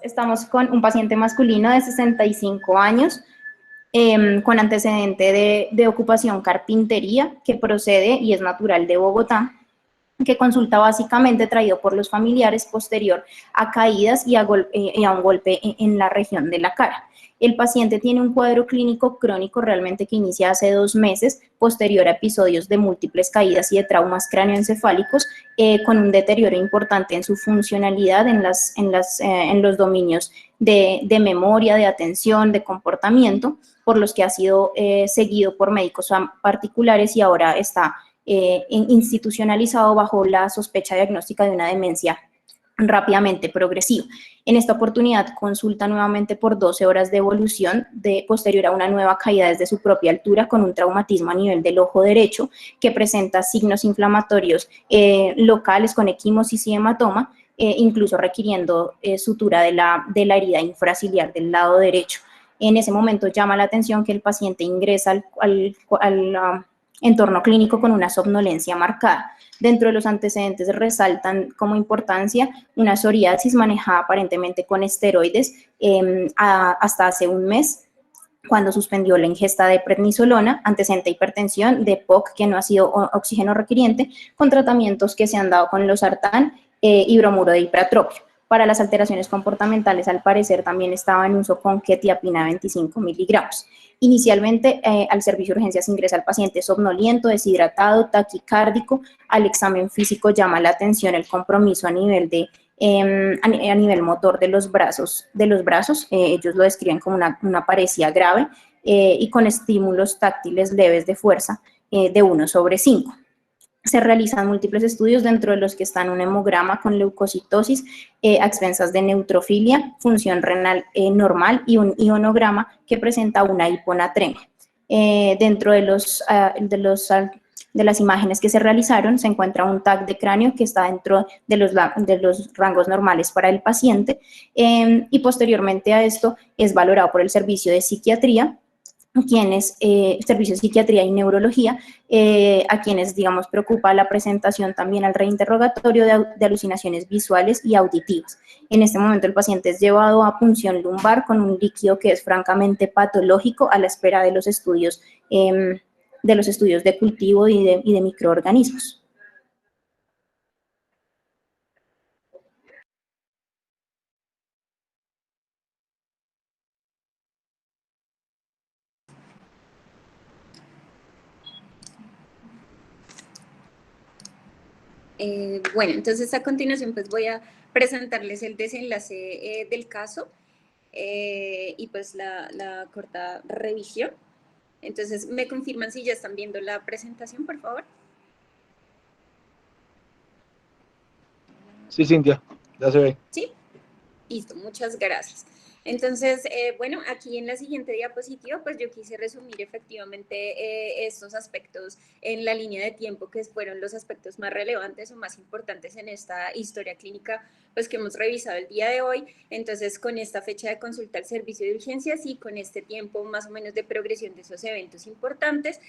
Estamos con un paciente masculino de 65 años con antecedente de ocupación carpintería, que procede y es natural de Bogotá, que consulta básicamente traído por los familiares posterior a caídas y a un golpe en la región de la cara. El paciente tiene un cuadro clínico crónico realmente que inicia hace 2 meses, posterior a episodios de múltiples caídas y de traumas cráneoencefálicos, con un deterioro importante en su funcionalidad en los dominios de memoria, de atención, de comportamiento, por los que ha sido seguido por médicos particulares y ahora está institucionalizado bajo la sospecha diagnóstica de una demencia rápidamente progresiva. En esta oportunidad consulta nuevamente por 12 horas de evolución posterior a una nueva caída desde su propia altura con un traumatismo a nivel del ojo derecho que presenta signos inflamatorios locales con equimosis y hematoma, incluso requiriendo sutura de la herida infraciliar del lado derecho. En ese momento llama la atención que el paciente ingresa al entorno clínico con una somnolencia marcada. Dentro de los antecedentes resaltan como importancia una psoriasis manejada aparentemente con esteroides hasta hace 1 mes, cuando suspendió la ingesta de prednisolona, antecedente de hipertensión, de POC que no ha sido oxígeno requiriente, con tratamientos que se han dado con losartán y bromuro de hipratropio. Para las alteraciones comportamentales, al parecer, también estaba en uso con quetiapina 25 miligramos. Inicialmente, al servicio de urgencias ingresa el paciente somnoliento, deshidratado, taquicárdico. Al examen físico llama la atención el compromiso a nivel a nivel motor de los brazos. Ellos lo describen como una paresia grave y con estímulos táctiles leves de fuerza de 1/5. Se realizan múltiples estudios, dentro de los que están un hemograma con leucocitosis a expensas de neutrofilia, función renal normal y un ionograma que presenta una hiponatremia. Dentro de las imágenes que se realizaron se encuentra un TAC de cráneo que está dentro de los rangos normales para el paciente y posteriormente a esto es valorado por el servicio de psiquiatría, servicio de psiquiatría y neurología, a quienes, digamos, preocupa la presentación también al reinterrogatorio de alucinaciones visuales y auditivas. En este momento el paciente es llevado a punción lumbar con un líquido que es francamente patológico a la espera de los estudios de cultivo y de microorganismos. Bueno, entonces a continuación pues voy a presentarles el desenlace del caso y pues la corta revisión. Entonces, ¿me confirman si ya están viendo la presentación, por favor? Sí, Cintia, ya se ve. Sí, listo, muchas gracias. Entonces, bueno, aquí en la siguiente diapositiva, pues yo quise resumir efectivamente estos aspectos en la línea de tiempo que fueron los aspectos más relevantes o más importantes en esta historia clínica pues que hemos revisado el día de hoy. Entonces, con esta fecha de consulta al servicio de urgencias y con este tiempo más o menos de progresión de esos eventos importantes,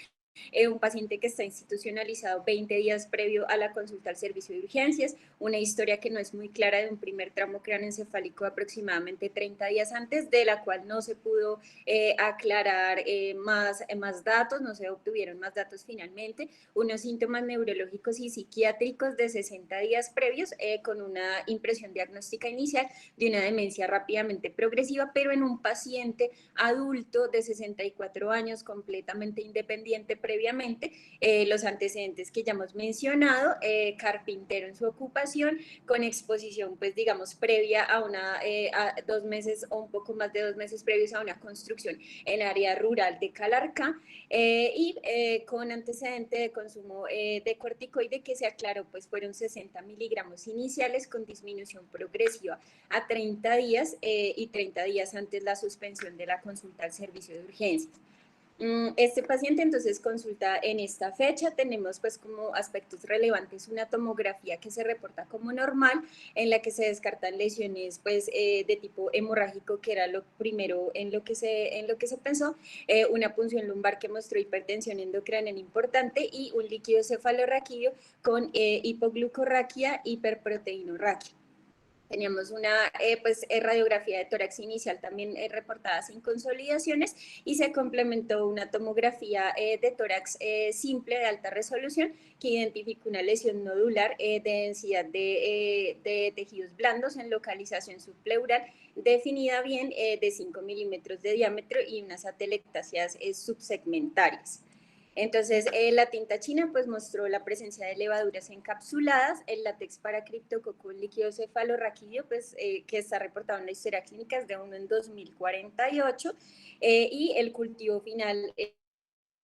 un paciente que está institucionalizado 20 días previo a la consulta al servicio de urgencias, una historia que no es muy clara de un primer tramo craneoencefálico aproximadamente 30 días antes, de la cual no se pudo aclarar más datos, no se obtuvieron más datos finalmente, unos síntomas neurológicos y psiquiátricos de 60 días previos con una impresión diagnóstica inicial de una demencia rápidamente progresiva, pero en un paciente adulto de 64 años completamente independiente previamente, los antecedentes que ya hemos mencionado, carpintero en su ocupación, con exposición, pues digamos, previa a 2 meses o un poco más de 2 meses previos a una construcción en área rural de Calarcá, y con antecedente de consumo de corticoide que se aclaró, pues fueron 60 miligramos iniciales con disminución progresiva a 30 días y 30 días antes la suspensión de la consulta al servicio de urgencias. Este paciente entonces consulta en esta fecha, tenemos pues como aspectos relevantes una tomografía que se reporta como normal, en la que se descartan lesiones pues de tipo hemorrágico, que era lo primero en lo que se pensó, una punción lumbar que mostró hipertensión endocraniana importante y un líquido cefalorraquídeo con hipoglucorraquia, hiperproteinorraquia. Teníamos una radiografía de tórax inicial también reportada sin consolidaciones y se complementó una tomografía de tórax simple de alta resolución que identificó una lesión nodular de densidad de tejidos blandos en localización subpleural definida bien de 5 milímetros de diámetro y unas atelectasias subsegmentarias. Entonces, la tinta china pues mostró la presencia de levaduras encapsuladas, el látex para criptococo líquido cefalorraquídeo, pues que está reportado en la historia clínica es de 1 en 2048, y el cultivo final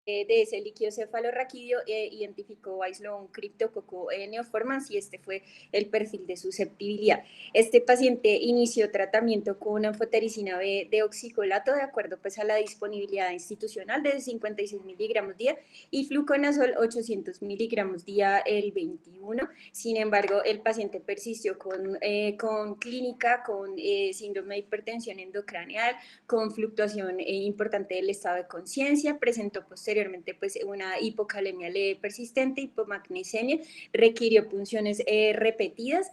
de ese líquido cefalorraquídeo identificó, aisló un criptococo neoformans y este fue el perfil de susceptibilidad. Este paciente inició tratamiento con anfotericina B de oxicolato de acuerdo pues a la disponibilidad institucional de 56 miligramos día y fluconazol 800 miligramos día el 21. Sin embargo, el paciente persistió con clínica, con síndrome de hipertensión endocraneal, con fluctuación importante del estado de conciencia, presentó posteriormente pues una hipocalemia leve persistente, hipomagnesemia, requirió punciones repetidas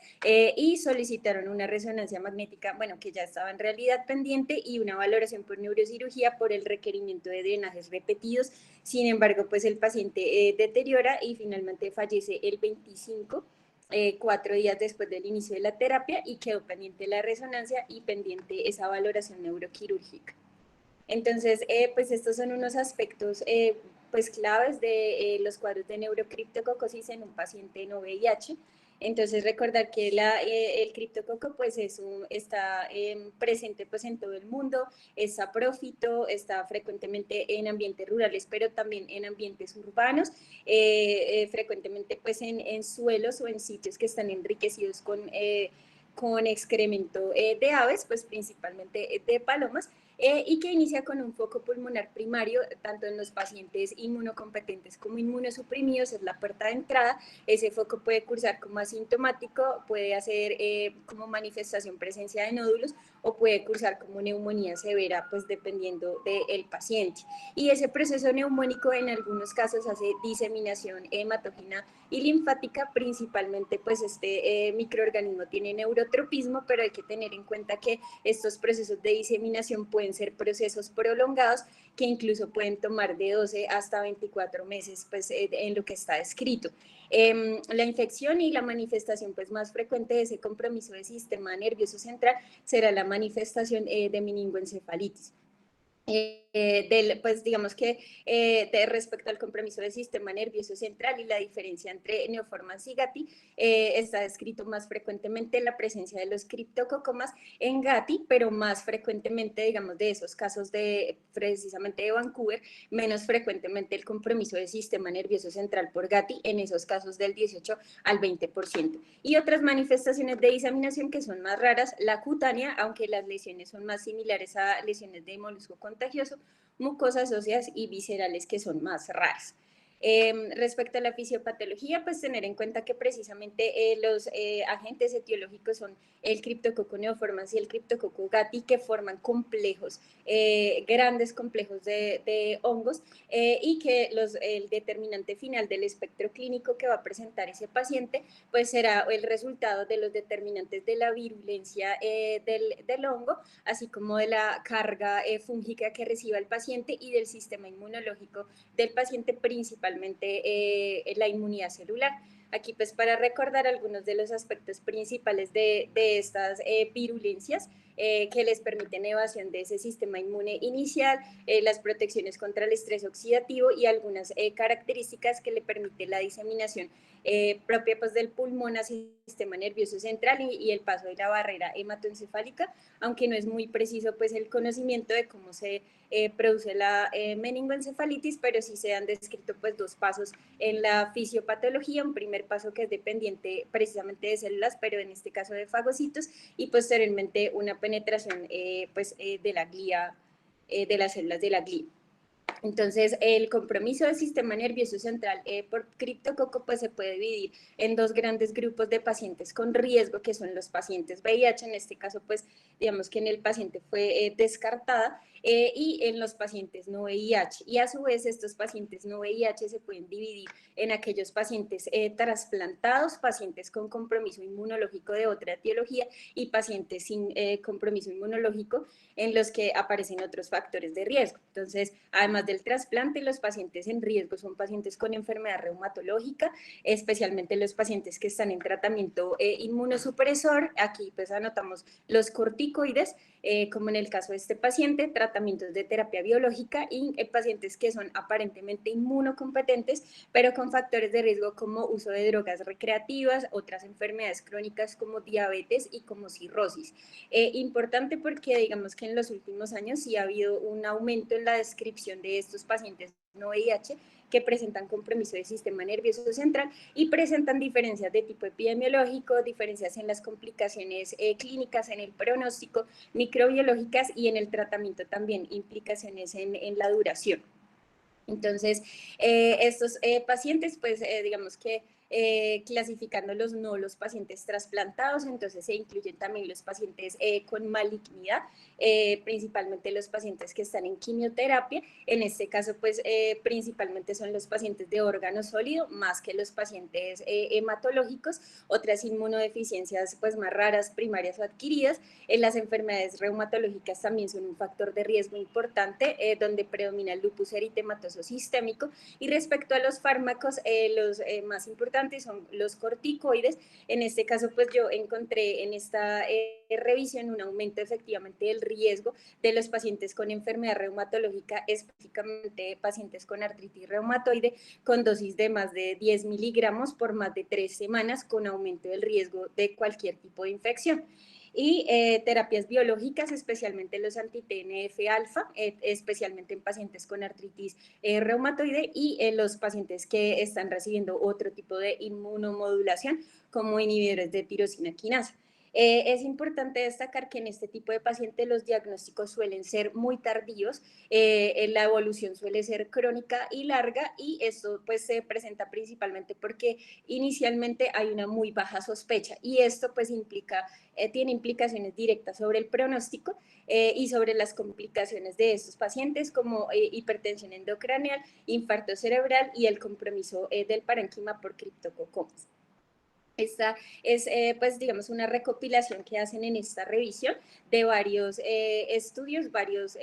y solicitaron una resonancia magnética, bueno, que ya estaba en realidad pendiente y una valoración por neurocirugía por el requerimiento de drenajes repetidos. Sin embargo, pues el paciente deteriora y finalmente fallece el 25, 4 días después del inicio de la terapia y quedó pendiente la resonancia y pendiente esa valoración neuroquirúrgica. Entonces, pues estos son unos aspectos pues claves de los cuadros de neurocriptococosis en un paciente no VIH. Entonces, recordar que el criptococo pues está presente pues en todo el mundo, es saprófito, está frecuentemente en ambientes rurales, pero también en ambientes urbanos, frecuentemente pues en suelos o en sitios que están enriquecidos con excremento de aves, pues principalmente de palomas, y que inicia con un foco pulmonar primario, tanto en los pacientes inmunocompetentes como inmunosuprimidos, es la puerta de entrada. Ese foco puede cursar como asintomático, puede hacer como manifestación presencia de nódulos o puede cursar como neumonía severa, pues dependiendo del paciente. Y ese proceso neumónico en algunos casos hace diseminación hematógena y linfática, principalmente pues este microorganismo tiene neurotropismo, pero hay que tener en cuenta que estos procesos de diseminación pueden ser procesos prolongados que incluso pueden tomar de 12 hasta 24 meses pues, en lo que está descrito. La infección y la manifestación pues, más frecuente de ese compromiso del sistema nervioso central será la manifestación de meningoencefalitis. Pues digamos que respecto al compromiso del sistema nervioso central y la diferencia entre neoformans y GATI, está descrito más frecuentemente la presencia de los criptococomas en GATI, pero más frecuentemente, digamos, de esos casos precisamente de Vancouver, menos frecuentemente el compromiso del sistema nervioso central por GATI, en esos casos del 18 al 20%. Y otras manifestaciones de diseminación que son más raras, la cutánea, aunque las lesiones son más similares a lesiones de molusco contagioso, mucosas óseas y viscerales que son más raras. Respecto a la fisiopatología, pues tener en cuenta que precisamente los agentes etiológicos son el Cryptococcus neoformans y el Cryptococcus gatti, que forman complejos, grandes complejos de hongos, y que el determinante final del espectro clínico que va a presentar ese paciente, pues será el resultado de los determinantes de la virulencia del hongo, así como de la carga fúngica que reciba el paciente y del sistema inmunológico del paciente, principalmente la inmunidad celular. Aquí pues para recordar algunos de los aspectos principales de estas virulencias que les permiten evasión de ese sistema inmune inicial, las protecciones contra el estrés oxidativo y algunas características que le permiten la diseminación propia pues, del pulmón hacia el sistema nervioso central y el paso de la barrera hematoencefálica, aunque no es muy preciso pues el conocimiento de cómo se produce la meningoencefalitis, pero sí se han descrito pues dos pasos en la fisiopatología, un primer paso que es dependiente precisamente de células, pero en este caso de fagocitos, y posteriormente una penetración de la glía, de las células de la glía. Entonces, el compromiso del sistema nervioso central por criptococo pues, se puede dividir en dos grandes grupos de pacientes con riesgo, que son los pacientes VIH, en este caso, pues, digamos que en el paciente fue descartada, y en los pacientes no VIH. Y a su vez estos pacientes no VIH se pueden dividir en aquellos pacientes trasplantados, pacientes con compromiso inmunológico de otra etiología y pacientes sin compromiso inmunológico, en los que aparecen otros factores de riesgo. Entonces, además del trasplante, los pacientes en riesgo son pacientes con enfermedad reumatológica, especialmente los pacientes que están en tratamiento inmunosupresor. Aquí pues anotamos los corticoides, como en el caso de este paciente, tratamientos de terapia biológica y pacientes que son aparentemente inmunocompetentes, pero con factores de riesgo como uso de drogas recreativas, otras enfermedades crónicas como diabetes y como cirrosis. Importante porque digamos que en los últimos años sí ha habido un aumento en la descripción de estos pacientes no VIH que presentan compromiso del sistema nervioso central y presentan diferencias de tipo epidemiológico, diferencias en las complicaciones clínicas, en el pronóstico, microbiológicas y en el tratamiento también, implicaciones en la duración. Entonces, estos pacientes, pues digamos que clasificándolos no los pacientes trasplantados, entonces se incluyen también los pacientes con malignidad, principalmente los pacientes que están en quimioterapia. En este caso, pues principalmente son los pacientes de órgano sólido, más que los pacientes hematológicos, otras inmunodeficiencias pues más raras, primarias o adquiridas. Las enfermedades reumatológicas también son un factor de riesgo importante, donde predomina el lupus eritematoso sistémico. Y respecto a los fármacos, los más importantes son los corticoides. En este caso, pues yo encontré en esta revisión un aumento efectivamente del riesgo de los pacientes con enfermedad reumatológica, específicamente pacientes con artritis reumatoide, con dosis de más de 10 miligramos por más de 3 semanas, con aumento del riesgo de cualquier tipo de infección. Y terapias biológicas, especialmente los anti-TNF-alfa, especialmente en pacientes con artritis reumatoide y los pacientes que están recibiendo otro tipo de inmunomodulación, como inhibidores de tirosina quinasa. Es importante destacar que en este tipo de pacientes los diagnósticos suelen ser muy tardíos, la evolución suele ser crónica y larga, y esto pues se presenta principalmente porque inicialmente hay una muy baja sospecha, y esto pues tiene implicaciones directas sobre el pronóstico y sobre las complicaciones de estos pacientes, como hipertensión endocraneal, infarto cerebral y el compromiso del parénquima por criptococcus. Esta es, pues, digamos, una recopilación que hacen en esta revisión de varios estudios, varios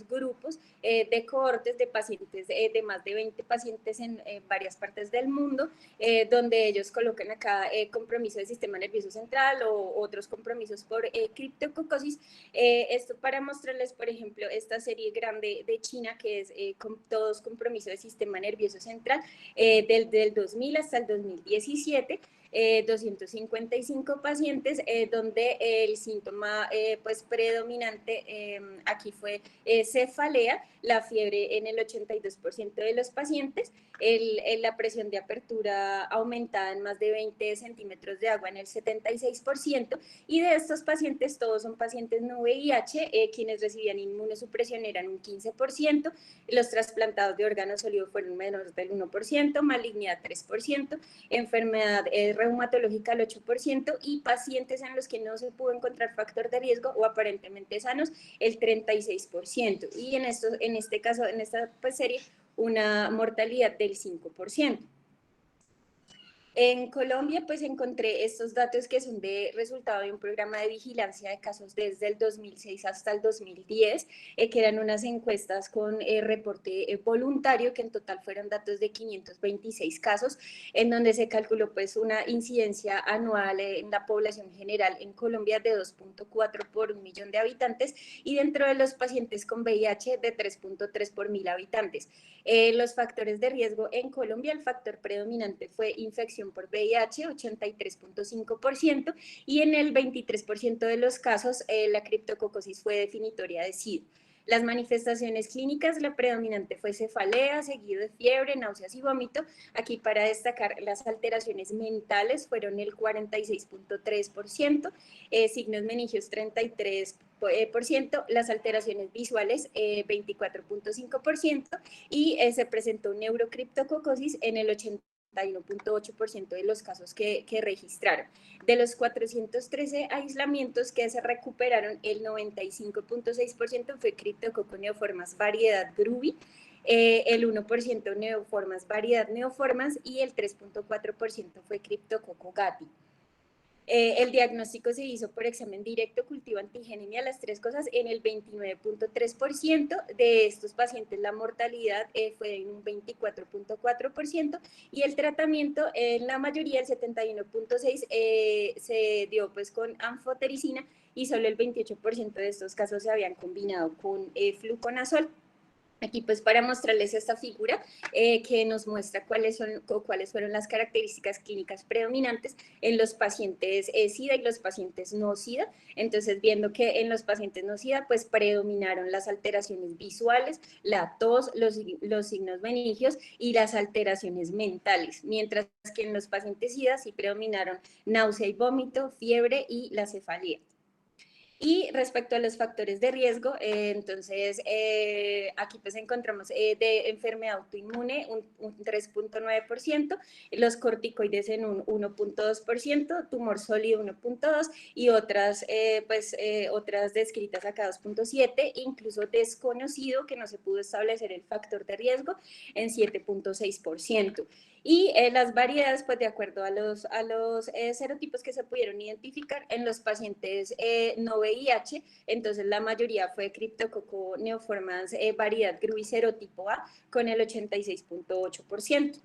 grupos de cohortes de pacientes, de más de 20 pacientes en varias partes del mundo, donde ellos colocan acá compromiso del sistema nervioso central o otros compromisos por criptococosis. Esto para mostrarles, por ejemplo, esta serie grande de China, que es con todos compromisos del sistema nervioso central, del 2000 hasta el 2017. 255 pacientes, donde el síntoma pues predominante aquí fue cefalea, la fiebre en el 82% de los pacientes, la presión de apertura aumentada en más de 20 centímetros de agua en el 76%, y de estos pacientes todos son pacientes no VIH, quienes recibían inmunosupresión eran un 15%, los trasplantados de órganos sólidos fueron menores del 1%, malignidad 3%, enfermedad reumatológica al 8%, y pacientes en los que no se pudo encontrar factor de riesgo o aparentemente sanos el 36%, y en este caso, en esta pues, serie, una mortalidad del 5%. En Colombia, pues encontré estos datos que son de resultado de un programa de vigilancia de casos desde el 2006 hasta el 2010, que eran unas encuestas con reporte voluntario, que en total fueron datos de 526 casos, en donde se calculó pues una incidencia anual en la población general en Colombia de 2.4 por 1 millón de habitantes, y dentro de los pacientes con VIH de 3.3 por 1000 habitantes. Los factores de riesgo en Colombia, el factor predominante fue infección por VIH, 83.5%, y en el 23% de los casos la criptococosis fue definitoria de SIDA. Las manifestaciones clínicas, la predominante fue cefalea, seguido de fiebre, náuseas y vómito. Aquí para destacar las alteraciones mentales fueron el 46.3%, signos meningios 33%, las alteraciones visuales 24.5%, y se presentó neurocriptococosis en el 80% 71.8% de los casos que registraron. De los 413 aislamientos que se recuperaron, el 95.6% fue Cryptococcus neoformans variedad Gruby, el 1% neoformans variedad neoformans y el 3.4% fue Cryptococcus gattii. El diagnóstico se hizo por examen directo, cultivo antigenemia, las tres cosas. En el 29.3% de estos pacientes la mortalidad fue en un 24.4% y el tratamiento en la mayoría, el 71.6%, se dio pues con anfotericina y solo el 28% de estos casos se habían combinado con fluconazol. Aquí pues para mostrarles esta figura que nos muestra cuáles fueron las características clínicas predominantes en los pacientes SIDA y los pacientes no SIDA. Entonces viendo que en los pacientes no SIDA pues predominaron las alteraciones visuales, la tos, los signos meningios y las alteraciones mentales, mientras que en los pacientes SIDA sí predominaron náusea y vómito, fiebre y la cefalea. Y respecto a los factores de riesgo, entonces aquí pues encontramos de enfermedad autoinmune un 3.9%, los corticoides en un 1.2%, tumor sólido 1.2% y otras, otras descritas acá 2.7%, incluso desconocido que no se pudo establecer el factor de riesgo en 7.6%. Y las variedades, pues de acuerdo a los serotipos que se pudieron identificar en los pacientes no VIH, entonces la mayoría fue Cryptococcus neoformans variedad Gruby serotipo A con el 86.8%.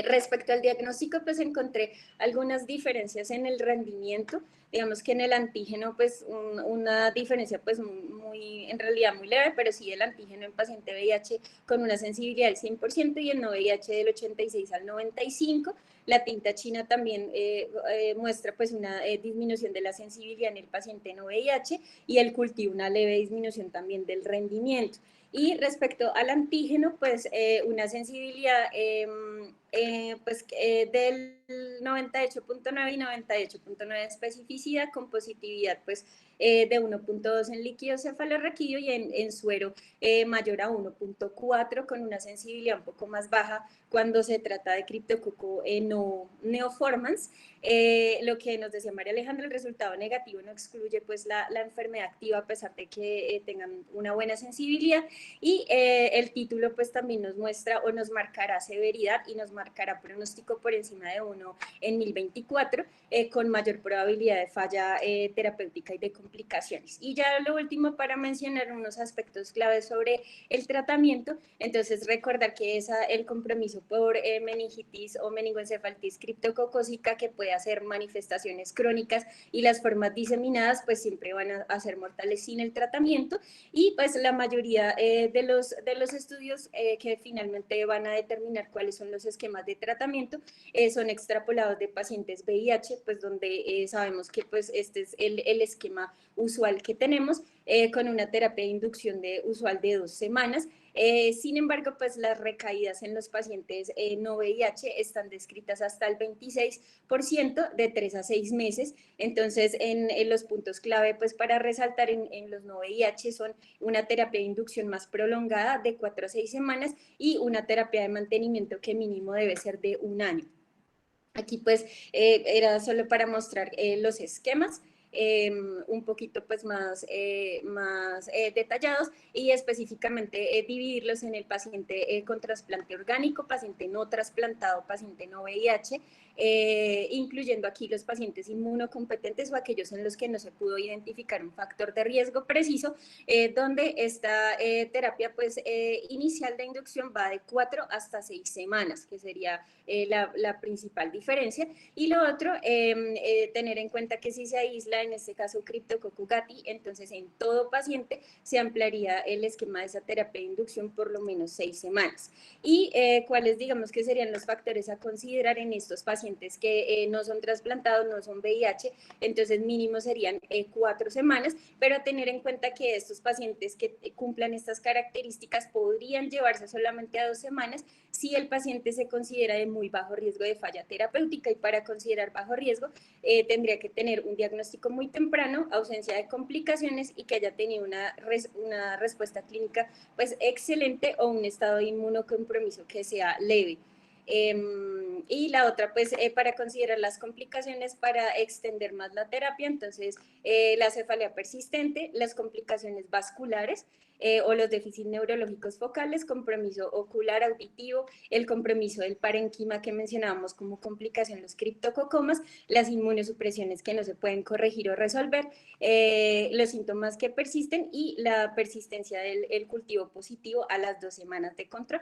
Respecto al diagnóstico, pues encontré algunas diferencias en el rendimiento, digamos que en el antígeno, pues una diferencia pues en realidad muy leve, pero sí el antígeno en paciente VIH con una sensibilidad del 100% y el no VIH del 86 al 95%. La tinta china también muestra pues una disminución de la sensibilidad en el paciente no VIH y el cultivo una leve disminución también del rendimiento. Y respecto al antígeno, pues una sensibilidad del 98.9 y 98.9 de especificidad, con positividad pues de 1.2 en líquido cefalorraquídeo y en suero mayor a 1.4, con una sensibilidad un poco más baja cuando se trata de Cryptococcus no neoformans. Lo que nos decía María Alejandra, el resultado negativo no excluye pues la enfermedad activa a pesar de que tengan una buena sensibilidad, y el título pues también nos muestra o nos marcará severidad y nos marcará pronóstico por encima de 1 en 1024 con mayor probabilidad de falla terapéutica y de complicaciones. Y ya lo último para mencionar unos aspectos claves sobre el tratamiento, entonces recordar que el compromiso por meningitis o meningoencefalitis criptococócica que puede hacer manifestaciones crónicas y las formas diseminadas pues siempre van a ser mortales sin el tratamiento, y pues la mayoría de los estudios que finalmente van a determinar cuáles son los esquemas de tratamiento son extrapolados de pacientes VIH, pues donde sabemos que pues este es el esquema usual que tenemos con una terapia de inducción usual de 2 semanas. Sin embargo, pues las recaídas en los pacientes no VIH están descritas hasta el 26% de 3 a 6 meses. Entonces, en los puntos clave pues para resaltar en los no VIH son una terapia de inducción más prolongada de 4 a 6 semanas y una terapia de mantenimiento que mínimo debe ser de 1 año. Aquí pues era solo para mostrar los esquemas. Un poquito pues más detallados y específicamente dividirlos en el paciente con trasplante orgánico, paciente no trasplantado, paciente no VIH, incluyendo aquí los pacientes inmunocompetentes o aquellos en los que no se pudo identificar un factor de riesgo preciso, donde esta terapia pues inicial de inducción va de 4 hasta 6 semanas, que sería la principal diferencia. Y lo otro, tener en cuenta que si se aísla, en este caso Cryptococcus gattii, entonces en todo paciente se ampliaría el esquema de esa terapia de inducción por lo menos 6 semanas. Y cuáles digamos que serían los factores a considerar en estos pacientes que no son trasplantados, no son VIH, entonces mínimo serían 4 semanas, pero tener en cuenta que estos pacientes que cumplan estas características podrían llevarse solamente a 2 semanas si el paciente se considera de muy bajo riesgo de falla terapéutica, y para considerar bajo riesgo tendría que tener un diagnóstico muy temprano, ausencia de complicaciones y que haya tenido una respuesta clínica pues excelente o un estado de inmunocompromiso que sea leve. Y la otra, pues, para considerar las complicaciones para extender más la terapia, entonces, la cefalea persistente, las complicaciones vasculares, o los déficits neurológicos focales, compromiso ocular auditivo, el compromiso del parénquima que mencionábamos como complicación, los criptococomas, las inmunosupresiones que no se pueden corregir o resolver, los síntomas que persisten y la persistencia del cultivo positivo a las 2 semanas de control.